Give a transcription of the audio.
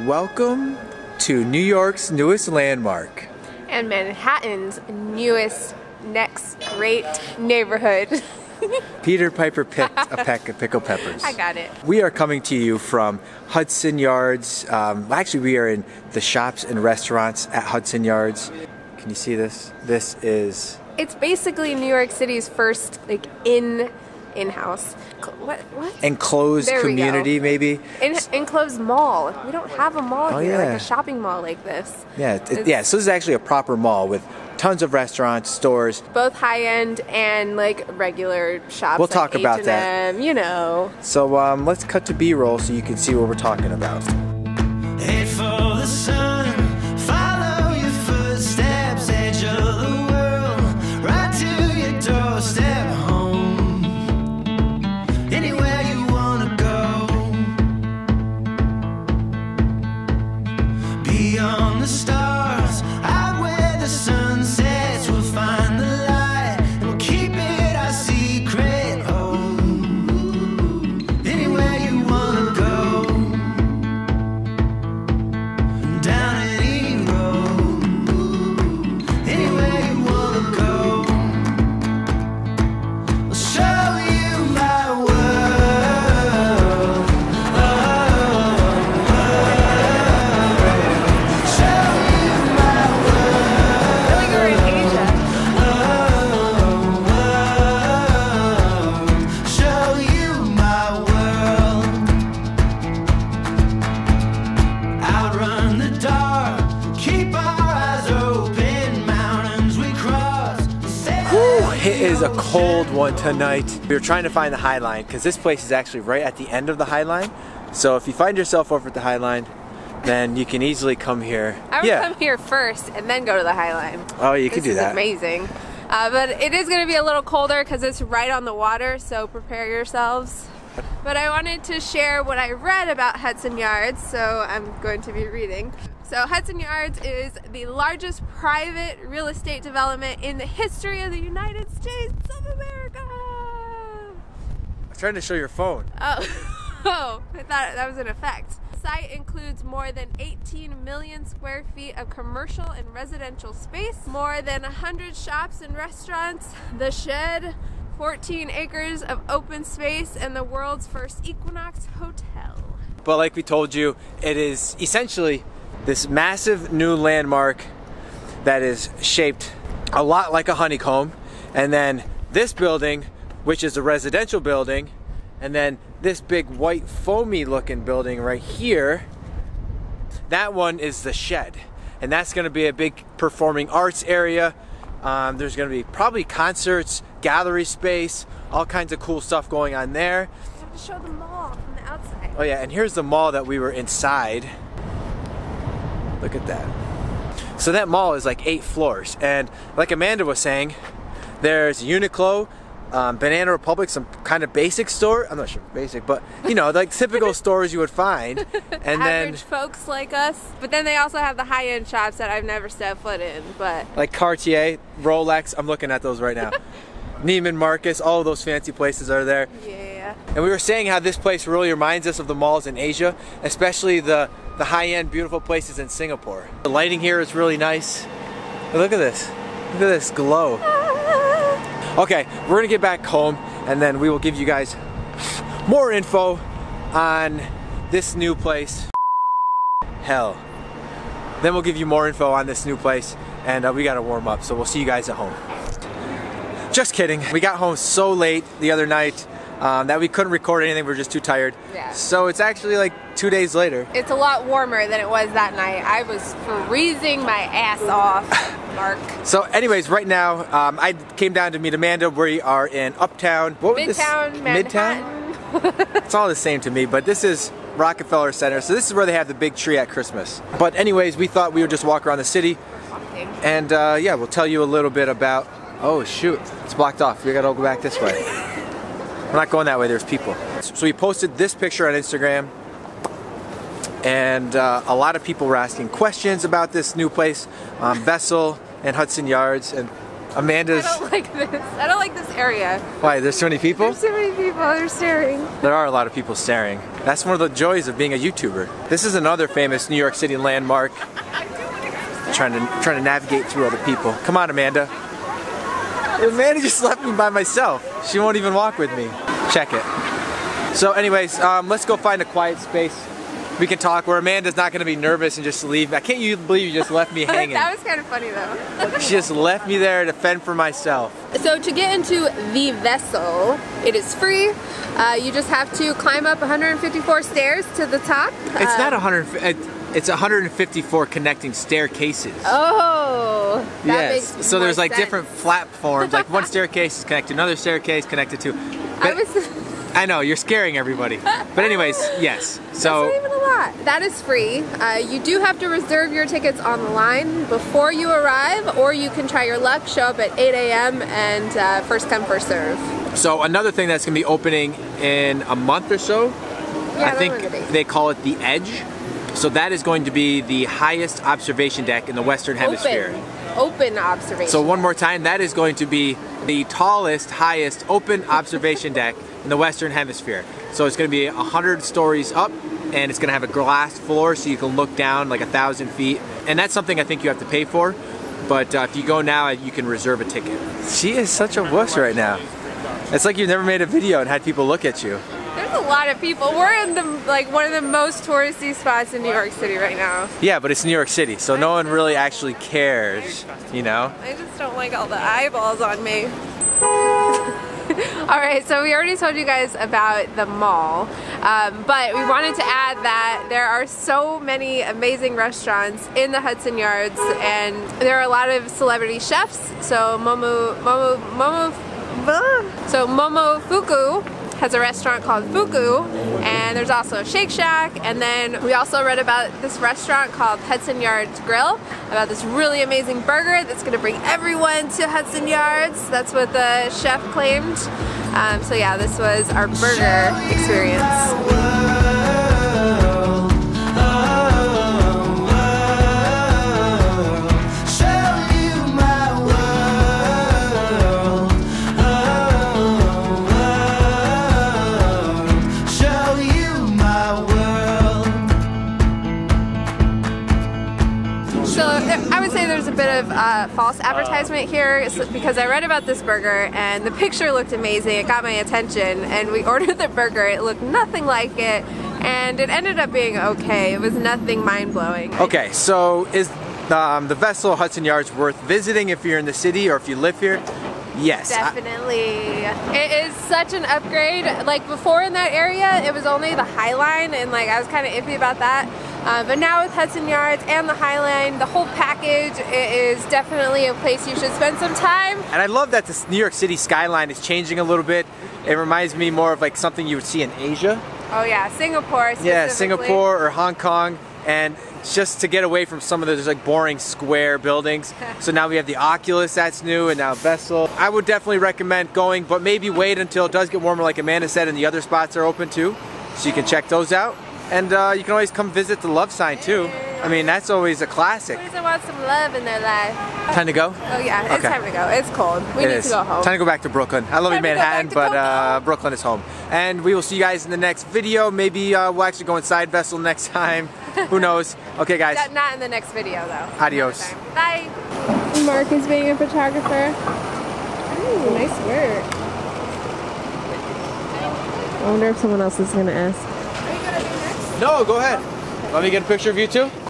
Welcome to New York's newest landmark. And Manhattan's newest, next great neighborhood. Peter Piper picked a peck of pickled peppers. I got it. We are coming to you from Hudson Yards. Actually, we are in the shops and restaurants at Hudson Yards. Can you see this? This is... It's basically New York City's first, like, in-house. What? Enclosed community, maybe? Enclosed mall. We don't have a mall here, like a shopping mall like this. Yeah, so this is actually a proper mall with tons of restaurants, stores. Both high-end and, like, regular shops. We'll talk about H&M, that. You know. So let's cut to B-roll so you can see what we're talking about. Head for the sun, follow your footsteps, edge of the world, right to your doorstep, home, anywhere you wanna go, beyond the stars, out where the sun sets, we'll find the light, and we'll keep it our secret, oh, anywhere you wanna go. Down any road, anywhere you wanna go. I'll show you my world. Show you my world. I feel like we're in Asia. Show you my world. Outrun the dark, keep our eyes open, mountains we cross. It is a cold one tonight. We were trying to find the High Line because this place is actually right at the end of the High Line. So if you find yourself over at the High Line, then you can easily come here. I would come here first and then go to the High Line. Oh, you could do that. This is amazing. But it is going to be a little colder because it's right on the water, so prepare yourselves. But I wanted to share what I read about Hudson Yards, so I'm going to be reading. So Hudson Yards is the largest private real estate development in the history of the United States of America. I'm trying to show your phone. Oh, I thought that was an effect. The site includes more than 18 million square feet of commercial and residential space, more than 100 shops and restaurants, the Shed, 14 acres of open space, and the world's first Equinox hotel. But like we told you, it is essentially this massive new landmark that is shaped a lot like a honeycomb. And then this building, which is a residential building, and then this big white foamy looking building right here, that one is the Shed. And that's gonna be a big performing arts area. There's gonna be probably concerts, gallery space, all kinds of cool stuff going on there. I have to show the mall from the outside. Oh yeah, and here's the mall that we were inside. Look at that. So that mall is like 8 floors, and like Amanda was saying, there's Uniqlo, Banana Republic, some kind of basic store. I'm not sure basic, but you know, like typical stores you would find. And average folks like us. But then they also have the high-end shops that I've never stepped foot in. But like Cartier, Rolex. I'm looking at those right now. Neiman Marcus, all of those fancy places are there. yeah. And we were saying how this place really reminds us of the malls in Asia, especially the high-end beautiful places in Singapore. The lighting here is really nice. Look at this. Look at this glow. Okay, we're gonna get back home and then we will give you guys more info on this new place. Hell. Then we'll give you more info on this new place, and we gotta warm up, so we'll see you guys at home. Just kidding. We got home so late the other night that we couldn't record anything. We were just too tired. Yeah. So it's actually like 2 days later. It's a lot warmer than it was that night. I was freezing my ass off, Mark. So anyways, right now, I came down to meet Amanda. We are in Uptown. What was Midtown, this? Manhattan. Midtown? It's all the same to me, but this is Rockefeller Center. So this is where they have the big tree at Christmas. But anyways, we thought we would just walk around the city. And yeah, we'll tell you a little bit about... Oh shoot, it's blocked off. We gotta go back this way. We're not going that way, there's people. So we posted this picture on Instagram, and a lot of people were asking questions about this new place, Vessel and Hudson Yards, and Amanda's... I don't like this. I don't like this area. Why, there's so many people? There's so many people, they're staring. There are a lot of people staring. That's one of the joys of being a YouTuber. This is another famous New York City landmark. Trying to navigate through all the people. Come on, Amanda. Amanda just left me by myself. She won't even walk with me. Check it. So anyways, let's go find a quiet space. We can talk where Amanda's not going to be nervous and just leave. I can't believe you just left me hanging. That was kind of funny though. She just left me there to fend for myself. So to get into the vessel, it is free. You just have to climb up 154 stairs to the top. It's not 100. It's 154 connecting staircases. Oh, that makes so there's like sense. different platforms. Like one staircase is connected to another staircase connected to. I know, you're scaring everybody. But anyways, yes. So that's not even a lot. That is free. You do have to reserve your tickets on the line before you arrive, or you can try your luck, show up at 8 a.m. and first come, first serve. So another thing that's going to be opening in a month or so, Yeah, I think they call it the Edge. So that is going to be the highest observation deck in the Western Hemisphere. Open observation. So one more time, that is going to be the tallest, highest open observation deck in the Western Hemisphere. So it's going to be 100 stories up, and it's going to have a glass floor so you can look down like 1,000 feet. And that's something I think you have to pay for. But if you go now, you can reserve a ticket. She is such a wuss right now. It's like you've never made a video and had people look at you. There's a lot of people. We're in the one of the most touristy spots in New York City right now. Yeah, but it's New York City, so no one really actually cares, you know? I just don't like all the eyeballs on me. Alright, so we already told you guys about the mall, but we wanted to add that there are so many amazing restaurants in the Hudson Yards, and there are a lot of celebrity chefs. So Momofuku has a restaurant called Fuku, and there's also a Shake Shack, and then we also read about this restaurant called Hudson Yards Grill, about this really amazing burger that's going to bring everyone to Hudson Yards. That's what the chef claimed. So yeah, this was our burger experience. There's a bit of false advertisement here because I read about this burger and the picture looked amazing. It got my attention, and we ordered the burger. It looked nothing like it, and it ended up being okay. It was nothing mind-blowing. Okay, so is the vessel Hudson Yards worth visiting if you're in the city or if you live here? Yes. Definitely. It is such an upgrade. Like before in that area, it was only the High Line, and like I was kind of iffy about that. But now with Hudson Yards and the High Line, the whole package, it is definitely a place you should spend some time. And I love that this New York City skyline is changing a little bit. It reminds me more of like something you would see in Asia. Oh yeah, Singapore specifically. Yeah, Singapore or Hong Kong. And just to get away from some of those like boring square buildings. So now we have the Oculus that's new, and now Vessel. I would definitely recommend going, but maybe wait until it does get warmer like Amanda said, and the other spots are open too. So you can check those out. And you can always come visit the Love Sign too. I mean, that's always a classic. Who doesn't want some love in their life? Time to go? Oh yeah, it's time to go. It's cold. We need to go home. Time to go back to Brooklyn. I love you, Manhattan, but Brooklyn is home. And we will see you guys in the next video. Maybe we'll actually go inside Vessel next time. Who knows? Okay, guys. Not in the next video, though. Adios. Bye. Mark is being a photographer. Ooh, nice work. I wonder if someone else is going to ask. No, go ahead. Let me get a picture of you too.